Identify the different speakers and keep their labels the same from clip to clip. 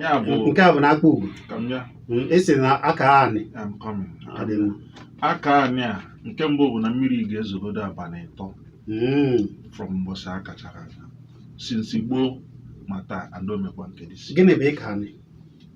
Speaker 1: Ya bụ
Speaker 2: nke a bụ na-akpọ ugwu. Esi na aka anị.
Speaker 1: Aka anị a nke mbụ bụ na mmiri ga-ezogodo abalị 3 from mbọsị akachara since gboo ma taa andomekwa nke disi.
Speaker 2: Gịnị bụ ịka anị?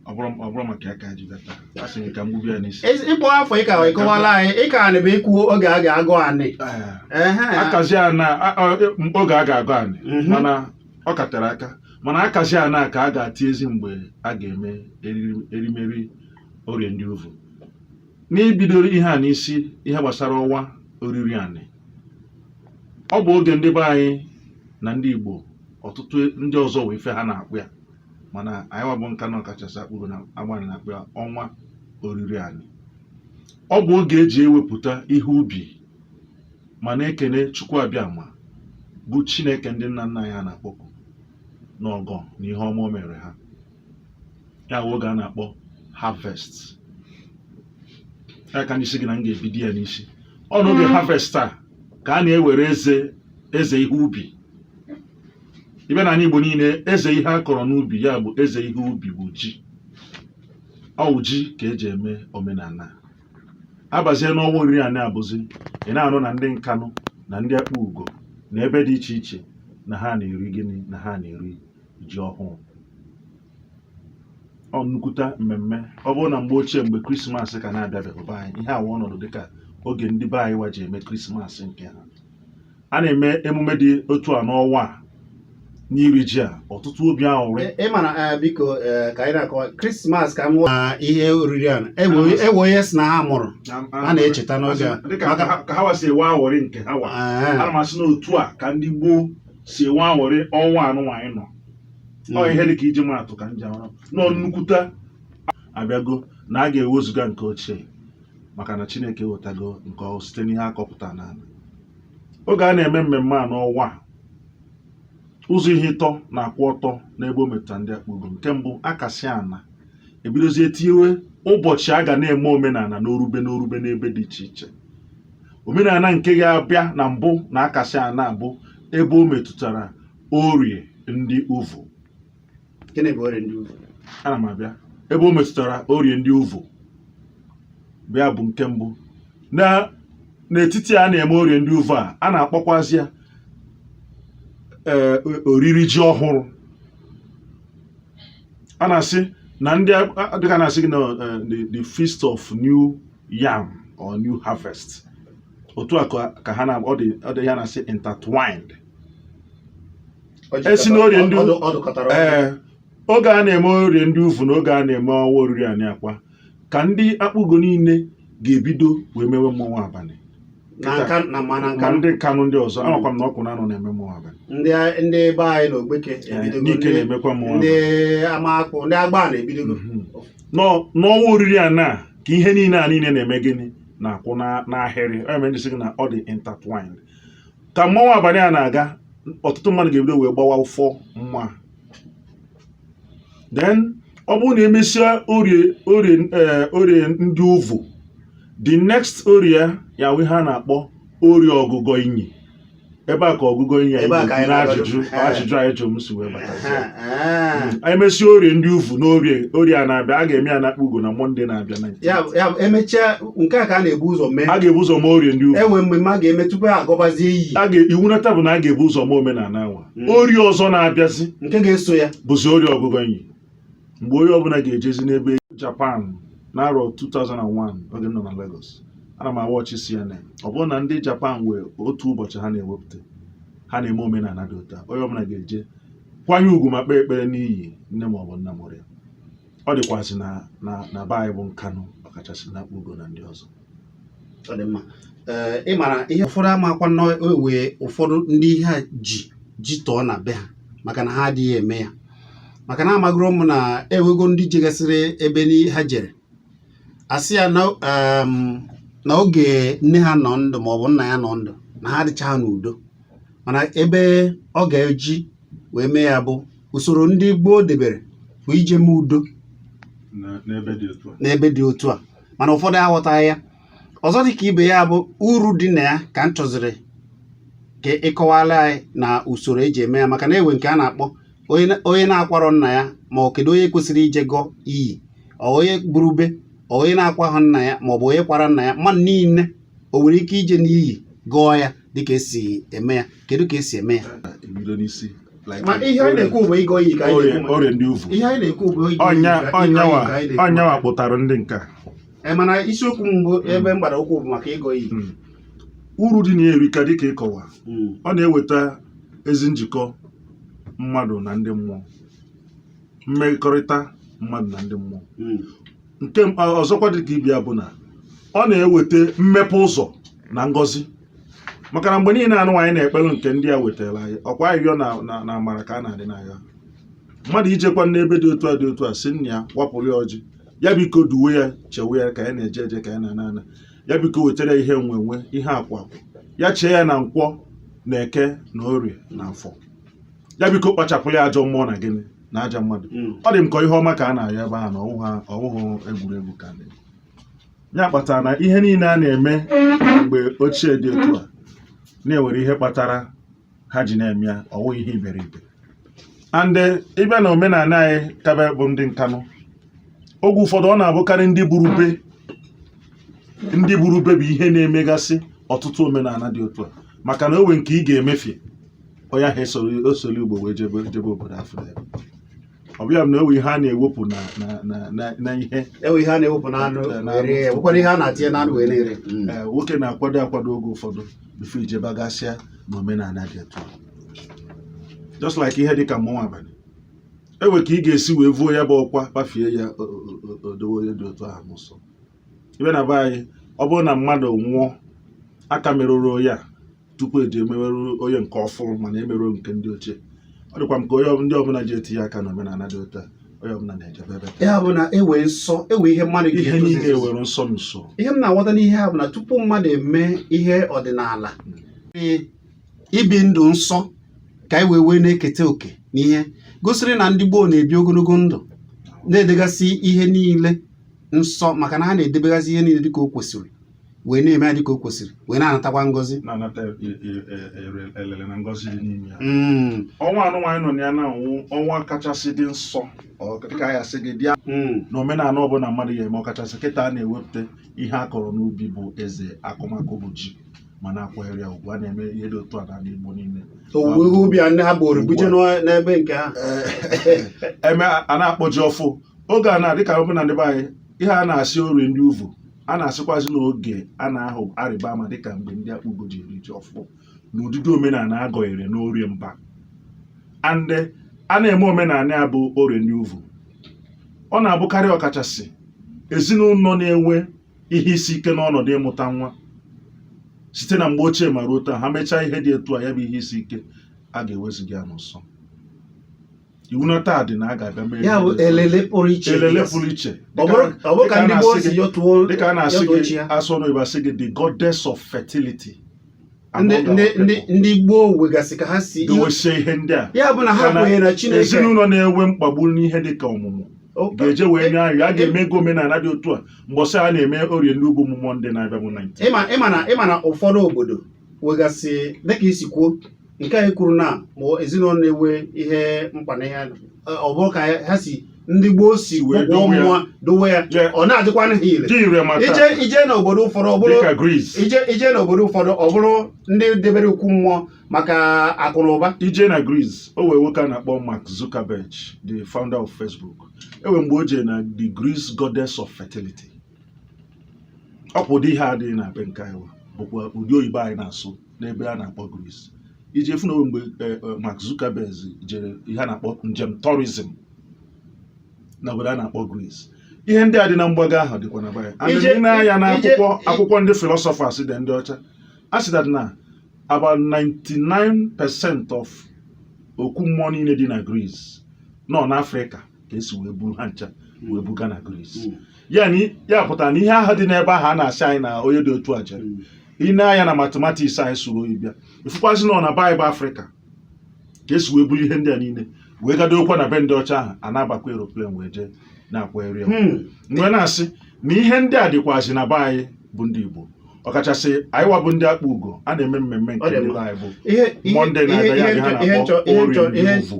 Speaker 1: Ọ bụrụ maka aka ji bata. Asị m ka mgbubi ya n'isi.
Speaker 2: Ịkpọ afọ ịka ịkọwala anyị ịka anị bụ ikwu oge a ga-agụ anị.
Speaker 1: Akazi ana oge a ga-agụ anị mana ọ katere aka. Mana akazi ana ka a ga-ati ezi mgbe a ga-eme erimeri orie ndị uvu. N'ibidoro ihe a n'isi ihe gbasara ọnwa oriri anị. Ọ bụ oge ndị be anyị na ndị Igbo ọtụtụ ndị ọzọ wee ife ha na-akpụ ya. Mana anyị wabụ nka na ọkachasị akpụgo na agbanyị na-akpụ ya ọnwa oriri anị. Ọ bụ oge eji ewepụta ihe ubi ma na-ekene Chukwu Abịama bụ Chineke ndị nna nna anyị ha na-akpọku n'ọgọ na ihe ọma o mere ha. Ya bụ oge a na-akpọ harvest. Ya ka n'isi gị na m ga-ebido ya n'isi. Ọ n'oge harvest a ka a na-ewere eze ihe ubi. Ibe na Igbo niile eze ihe a kọrọ n'ubi ya bụ eze ihe ubi bụ ji. Ọ bụ ji ka eji eme omenala. Abazie n'ọnwa oriri anị abụzi ị na-anụ na ndị Nkanụ na ndị Akpa Ugo na ebe dị iche iche na ha na-eri gịnị na ha na-eri ji ọhụụ. Ọ nnukwuta mmemme. Ọ bụrụ na mgbe ochie mgbe Krismas ka na-abịabeghị be anyị ihe awa ọnọdụ dịka oge ndị be anyị waji eme Krismas nke ha. A na-eme emume dị otu a n'ọnwa a n'iri ji a ọtụtụ obi aṅụrị.
Speaker 2: Ị mara biko ka anyị na-akọwa Krismas ka m ihe oriri a ewe onye si na ha mụrụ a na-echeta n'oge a
Speaker 1: ka ha wasi ewe aṅụrị nke ha wa. Ana m asị n'otu a ka ndị gboo si enwe aṅụrị ọnwa anụ nwaanyị nọ. Ọ ihe dị ka iji maatụ ka njem nọ nnukwuta abịago na a ga-ewezuga nke ochie maka na Chineke wetago nke ọ site n'ihe akọpụta n'ala. Oge a na-eme mmemme a n'ọnwa a ụzọ ihe ịtọ na-akwụ ọtọ n'ebe o metụta ndị Akpa Ugo. Nke mbụ akasị ana ebidozie tinyewe ụbọchị a ga na-eme omenala n'orube n'ebe dị iche iche. Omenala nke ga-abịa na mbụ na akasị ana abụ ebe o metụtara orie ndị uvu.
Speaker 2: Gịnị bụ orie ndị uvu?
Speaker 1: Ana m abịa ebe o metụtara orie ndị uvu bịa bụ nke mbụ. N'etiti a na-eme orie ndị uvu a na-akpọkwazi ya oriri ji ọhụrụ. A na-asị na ndị dịka na-asị gị na the feast of new yam or new harvest. Otu a ka ha na ọ dị ya na-asị intertwined. Esi n'orie ndị oge a na-eme orie ndị uvu na oge a na-eme ọnwa oriri anị akwa ka ndị Akpa Ugo niile ga-ebido wee mewe mmọnwụ abalị. Ka ndị Nkanụ ndị ọzọ amakwa m na ọkwụ na-anọ na-eme mmọnwụ abalị.
Speaker 2: Ndị be anyị na Ogbeke
Speaker 1: n'ike na-emekwa mmọnwụ
Speaker 2: ndị Amakpụ ndị Agba na-ebidogo.
Speaker 1: N'ọnwa oriri anị a ka ihe niile a niile na-eme gịnị na-akwụ n'ahịrị. Ọ eme ndị sị gị na ọ dị intertwined. Ka mmọnwụ abalị a na-aga ọtụtụ mmadụ ga-ebido wee gbawa ụfọ mma. Then ọ bụrụ na emesịa orie ndị uvu, the next orie ya wee ha na-akpọ orie ọgụgọ inyi. Ebe a ka ọgụgọ inyi anyị na ajụjụ anyị chọrọ m si wee bata. Anyị mesịa orie ndị uvu na orie a na-abịa a ga-eme ya na Akpa Ugo na Mọnde na-abịa na
Speaker 2: ya emechaa nke a ka a na-ebu ụzọ mee.
Speaker 1: A ga-ebu ụzọ mee orie ndị uvu.
Speaker 2: Enwe mmemme a ga-eme tupu a gọbazie iyi.
Speaker 1: Iwu nata bụ na a ga-ebu ụzọ mee omenala anwa. Orie ọzọ na-abịazi
Speaker 2: nke ga-eso ya
Speaker 1: bụzi orie ọgụgọ inyi. Mgbe onye ọbụla ga-ejezi n'ebe Japan n'arọ 2001 oge nọ na Lagos. Ana m awọchị CNN. Ọ bụrụ na ndị Japan wee otu ụbọchị ha na-ewepụta ha na-eme omenala dị ụta onye ọbụla ga-eje kwanye ugwu ma kpee ekpere n'iyi nne ma ọ bụ nna mụrụ ya. Ọ dịkwazị na be anyị bụ Nkanụ ọkachasị na Akpa Ugo na ndị ọzọ.
Speaker 2: Ọ dị mma. Ị mara ihe ụfọdụ amakwa wee ụfọdụ ndị ihe a ji tọọ na be ha maka na ha adịghị eme ya. Maka na amagoro m na ewego ndị jegasịrị ebe ha jere asị ya na oge nne ha nọ ndụ maọbụ nna ya nọ ndụ na ha adịcha ha n'udo. Mana ebe ọ ga-eji wee mee ya bụ usoro ndị gboo debere bụ ije mee udo n'ebe dị otu a. Mana ụfọdụ aghọtaghị ya. Ọzọ dị ka ibe ya bụ uru dị na ya ka m chọziri ka ịkọwala anyị na usoro eji eme ya maka na ewe nke a na-akpọ onye na-akwarọ nna ya ma ọ kedu onye kwesịrị ije gọọ iyi onye gburu ube onye na-akwa nna ya ma ọ bụ onye kwara nna ya mmadụ niile o nwere ike ije n'iyi gọọ ya dịka esi eme ya kedu ka esi eme ya ma ihe anyị na-ekwu bụ ịgọ iyi ka
Speaker 1: ọrịa ndị uvu
Speaker 2: ihe anyị na-ekwu bụ
Speaker 1: ọnyanwa kpụtara ndị nka
Speaker 2: mana isiokwu mbụ ebe mgbada okwu bụ maka ịgọ iyi
Speaker 1: uru dị na-erika dịka ịkọwa ọ na-eweta ezi njikọ mmadụ na ndị mmụọ mmekọrịta mmadụ na ndị mmụọ nke ọzọkwa dịka ibia bụ na ọ na-eweta mmepe ụzọ na ngọzi maka na mgbe niile anụ anyị na-ekpelu nke ndị a wetara anyị ọkwa ahịhịọ na amara ka a na-adị n'ahịa mmadụ ijekwa n'ebe dị otu a si nna ya wapụrụ ya ọjị ya biko duwe ya chewe ya ka ya na-eje eje ka ya na-ana ya biko wetara ya ihe nwenwe ihe akwa ya chee ya na nkwọ na eke na orie na afọ ya biko kpachapụrụ ya ajọ mmụọ na gịnị na aja mmadụ ọ dị m ka ihe ọma ka a na-arịọ ebe ahụ na ọwụghụ egwuregwu ka dị ya kpatara na ihe niile a na-eme mgbe ochie dị otu a na-ewere ihe kpatara ha ji na-eme ya ọwụghị ihe iberibe and ịbịa na omenala anyị kabe bụ ndị nkanụ oge ụfọdụ ọ na-abụkarị ndị buru ube bụ ihe na-emegasị ọtụtụ omenala dị otu a maka na owe nke ị ga-emefie onye ahụ esoro Igbo wee jebe obodo Afrịka ọbịa m na owe ihe a na-ewepụ na ihe
Speaker 2: ihe a na-ewepụ na anụ nwekwara ihe a na-atinye na anụ wee na-ere
Speaker 1: nwoke na-akwado oge ụfọdụ bifo ijebe gasịa na omenala dị otu a just like ihe dịka mmọnwụ abalị ewe ka ị ga-esi wee vuo ya bụ ọkwa kpafie ya odowe dị otu ahụ n'ụsọ ibe na be anyị ọ bụrụ na mmadụ nwụọ aka merụrụ ya tupu eji emewerụ onye nke ọfụrụ mana emerụ nke ndị ochie ọ dịkwa m ka ndị ọbụla ji etinye aka na omenala dị otu a onye ọbụla na-ejebe ebe
Speaker 2: ya bụ na ewe nsọ ewe ihe mmadụ
Speaker 1: ihe niile ewere nsọ n'usoro
Speaker 2: ihe m na-aghọta n'ihe a bụ na tupu mmadụ eme ihe ọdịnala ibi ndụ nsọ ka anyị wee na-eketa oke n'ihe gosiri na ndị gboo na-ebi ogologo ndụ na-edegasị ihe niile nsọ maka na ha na-edebegasị ihe niile dịka o kwesịrị wee na-eme ya dịka o kwesịrị wee na-anatakwa ngọzi
Speaker 1: na-anata elele na ngọzi dị n'ime ya ọnwa anụ nwaanyị nọ na ya na-anwụ ọnwa kachasị dị nsọ dịka ya sị gị dị na omenala ọbụla mmadụ ya eme ọkachasị kịta a na-ewepụta ihe a kọrọ n'ubi bụ eze akụmakụ bụ ji ma na-akwanyere ya ugwu a na-eme ihe dị otu a n'ala Igbo niile
Speaker 2: owuwe ihe ubi a ndị ha bụrụ buje n'ebe nke ha
Speaker 1: eme a na-akpọ ji ọfụ oge a na-adịka ọbụla ndị be anyị ihe a na-asị orie ndị uvu a na-asịkwazị n'oge a na-ahụ arịba ama dịka mgbe ndị akpụgo ji eri ji ọfụ na ụdịdị omenala agọnyere n'orie mba and a na-eme omenala ya bụ orie ndị uvu ọ na-abụkarị ọkachasị ezinụlọ na-enwe ihe isi ike n'ọnọdụ ịmụta nwa site na mgbe ochie ma ruo taa ha mechaa ihe dị etu a ya bụ ihe isi ike a ga-eweziga ya n'ụsọ iwu na taa dị na a ga-abịa mee
Speaker 2: elele pụrụ
Speaker 1: iche
Speaker 2: dịka
Speaker 1: a na-asị gị asụ n'Igbo asị gị the goddess of fertility
Speaker 2: ndị gboo wegasị ka ha si
Speaker 1: dowesie ihe ndị a
Speaker 2: ya bụ na ha kwenyere na Chineke
Speaker 1: ezinụlọ na-enwe mkpagbu n'ihe dịka ọmụmụ ga-eje wee nye anyị a ga-eme ego omenala dị otu a mbọsị a na-eme orie ndị ugwu mmụọ ndị na-abịa bụ
Speaker 2: 19 ịma na ụfọdụ obodo wegasị dịka isi kwuo nke anyị kwuru na ma ezinụlọ na-enwe ihe mkpa na ihe ọ bụrụ ka ha si ndị gboo si wee mmụọ dowe ya ọ na-adịkwa ha ire ije n'obodo ụfọdụ ọ bụrụ ije n'obodo ụfọdụ ọ bụrụ ndị debere ukwu mmụọ maka akụ na ụba
Speaker 1: ije na Greece o wee nwoke a na-akpọ Mark Zuckerberg the founder of Facebook ewe mgbe o jee na the Greece goddess of fertility ọ bụ ụdị ihe adịghị na be nke anyị bụkwa ụdị oyibo anyị na-asụ n'ebe a na-akpọ Greece iji efu na owe mgbe Mark Zuckerberg jere ihe a na-akpọ njem tourism na obodo a na-akpọ Greece ihe ndị a dị na mgbago ahụ dịkwa na baya ndị na-anya na akwụkwọ ndị philosophers dị ndị ọcha a sị that na about 99% of okwu mmụọ niile dị na Greece nọ n'Afrịka ka esi wee buru ha ncha wee buga na Greece ya pụtara na ihe ahụ dị n'ebe ahụ a na-asị anyị na onye dị otu a jere ị na-anya na mathematics anyị soro oyi bịa ifụkwazị nọ na Baịbụl Afrịka ka esi wee buru ihe ndị a niile wee gadokwa na be ndị ọcha ahụ a na-abakwa aeroplane wee jee na-akwagharị ya mgbe na-asị na ihe ndị a dịkwazị na be anyị bụ ndị Igbo ọkachasị anyị wabụ ndị akpa ugo a na-eme mmemme nke ndị anyị bụ Mọnde na-abịa ya ha na-akpọ orie ndị uvu.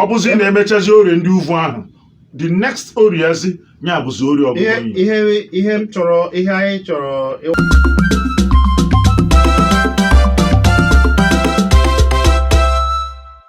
Speaker 1: Ọ bụzi na-emechazi orie ndị uvu ahụ the next oriazi nya bụzi orie ọgụgụ
Speaker 2: ihe anyị chọrọ